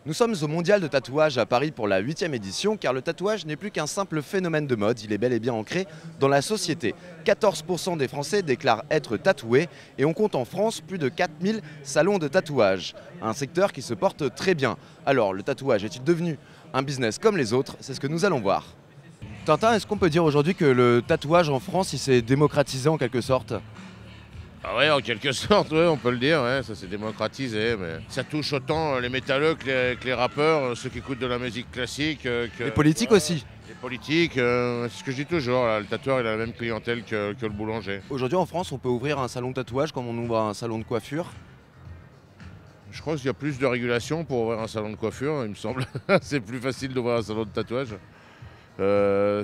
Nous sommes au Mondial de tatouage à Paris pour la 8e édition car le tatouage n'est plus qu'un simple phénomène de mode, il est bel et bien ancré dans la société. 14% des Français déclarent être tatoués et on compte en France plus de 4000 salons de tatouage. Un secteur qui se porte très bien. Alors le tatouage est-il devenu un business comme les autres? C'est ce que nous allons voir. Tintin, est-ce qu'on peut dire aujourd'hui que le tatouage en France il s'est démocratisé en quelque sorte? Ah ouais, en quelque sorte, ouais, on peut le dire, ouais, ça s'est démocratisé, mais ça touche autant les métalleux que les rappeurs, ceux qui écoutent de la musique classique. Les politiques aussi. Les politiques, c'est ce que je dis toujours, là, le tatoueur il a la même clientèle que le boulanger. Aujourd'hui en France on peut ouvrir un salon de tatouage comme on ouvre un salon de coiffure. Je crois qu'il y a plus de régulation pour ouvrir un salon de coiffure, il me semble. C'est plus facile d'ouvrir un salon de tatouage.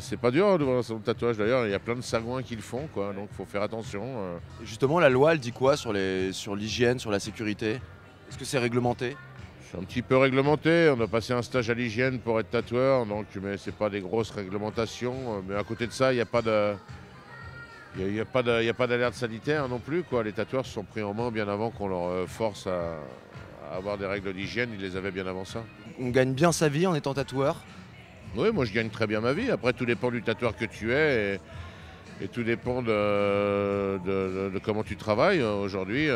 C'est pas dur d'ouvrir un salon de tatouage d'ailleurs, il y a plein de sagouins qui le font, quoi, donc il faut faire attention. Et justement la loi elle dit quoi sur l'hygiène, sur la sécurité? Est-ce que c'est réglementé? C'est un petit peu réglementé, on a passé un stage à l'hygiène pour être tatoueur, donc, mais c'est pas des grosses réglementations. Mais à côté de ça, il n'y a pas de... Il n'y a pas d'alerte sanitaire non plus, quoi. Les tatoueurs se sont pris en main bien avant qu'on leur force à avoir des règles d'hygiène, ils les avaient bien avant ça. On gagne bien sa vie en étant tatoueur? Oui, moi je gagne très bien ma vie. Après, tout dépend du tatoueur que tu es et tout dépend de comment tu travailles. Aujourd'hui,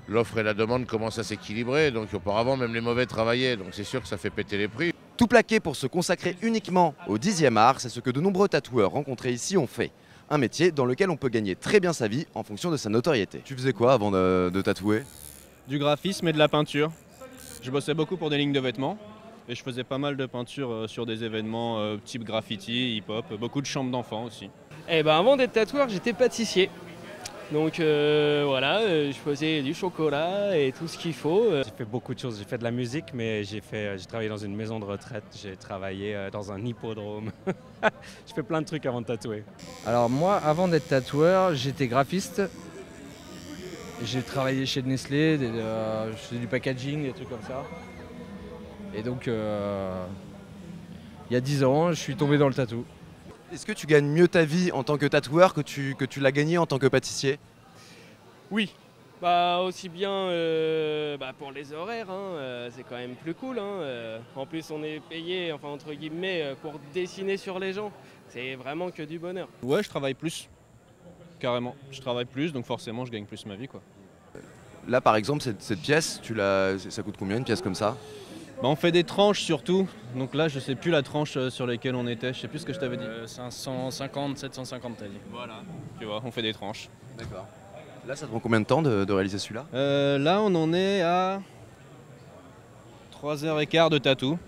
l'offre et la demande commencent à s'équilibrer. Donc auparavant, même les mauvais travaillaient. Donc c'est sûr que ça fait péter les prix. Tout plaqué pour se consacrer uniquement au 10e art, c'est ce que de nombreux tatoueurs rencontrés ici ont fait. Un métier dans lequel on peut gagner très bien sa vie en fonction de sa notoriété. Tu faisais quoi avant de tatouer? Du graphisme et de la peinture. Je bossais beaucoup pour des lignes de vêtements et je faisais pas mal de peinture sur des événements type graffiti, hip-hop, beaucoup de chambres d'enfants aussi. Eh ben avant d'être tatoueur, j'étais pâtissier. Donc voilà, je faisais du chocolat et tout ce qu'il faut. J'ai fait beaucoup de choses, j'ai fait de la musique, mais j'ai travaillé dans une maison de retraite, j'ai travaillé dans un hippodrome. Je fais plein de trucs avant de tatouer. Alors moi, avant d'être tatoueur, j'étais graphiste. J'ai travaillé chez Nestlé, je faisais du packaging, des trucs comme ça. Et donc, il y a 10 ans, je suis tombé dans le tatou. Est-ce que tu gagnes mieux ta vie en tant que tatoueur que tu l'as gagné en tant que pâtissier? Oui, aussi bien pour les horaires, c'est quand même plus cool. En plus, on est payé, enfin entre guillemets, pour dessiner sur les gens. C'est vraiment que du bonheur. Ouais, je travaille plus, carrément. Je travaille plus, donc forcément je gagne plus ma vie, quoi. Là par exemple, cette pièce, ça coûte combien une pièce comme ça? On fait des tranches surtout, donc là je sais plus la tranche sur laquelle on était, je sais plus ce que je t'avais dit. 550, 750 t'as dit. Voilà, tu vois, on fait des tranches. D'accord. Là ça te prend combien de temps de réaliser celui-là? Là on en est à 3h15 de tatou.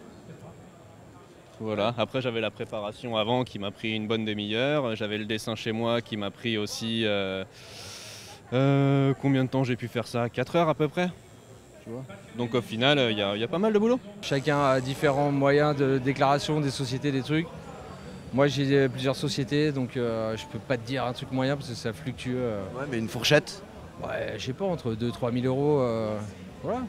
Voilà, après j'avais la préparation avant qui m'a pris une bonne demi-heure, j'avais le dessin chez moi qui m'a pris aussi... combien de temps j'ai pu faire ça? 4 heures à peu près. Donc au final, il y a pas mal de boulot. Chacun a différents moyens de déclaration des sociétés, des trucs. Moi j'ai plusieurs sociétés, donc je peux pas te dire un truc moyen parce que ça fluctue. Ouais, mais une fourchette? Ouais, je sais pas, entre 2-3 000 euros. Voilà,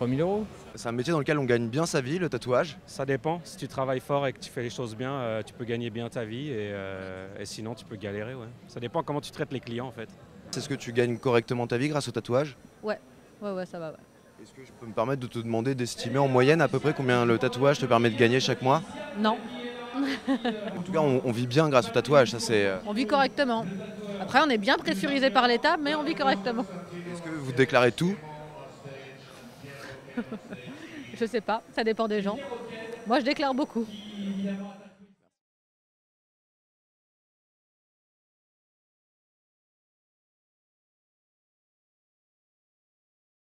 2-3 000 euros. C'est un métier dans lequel on gagne bien sa vie, le tatouage? Ça dépend, si tu travailles fort et que tu fais les choses bien, tu peux gagner bien ta vie et sinon tu peux galérer. Ouais. Ça dépend comment tu traites les clients en fait. Est-ce que tu gagnes correctement ta vie grâce au tatouage? Ouais, ça va. Ouais. Est-ce que je peux me permettre de te demander d'estimer en moyenne à peu près combien le tatouage te permet de gagner chaque mois? Non. En tout cas, on vit bien grâce au tatouage, ça c'est... On vit correctement. Après, on est bien pressurisé par l'État, mais on vit correctement. Est-ce que vous déclarez tout? Je sais pas, ça dépend des gens. Moi, je déclare beaucoup.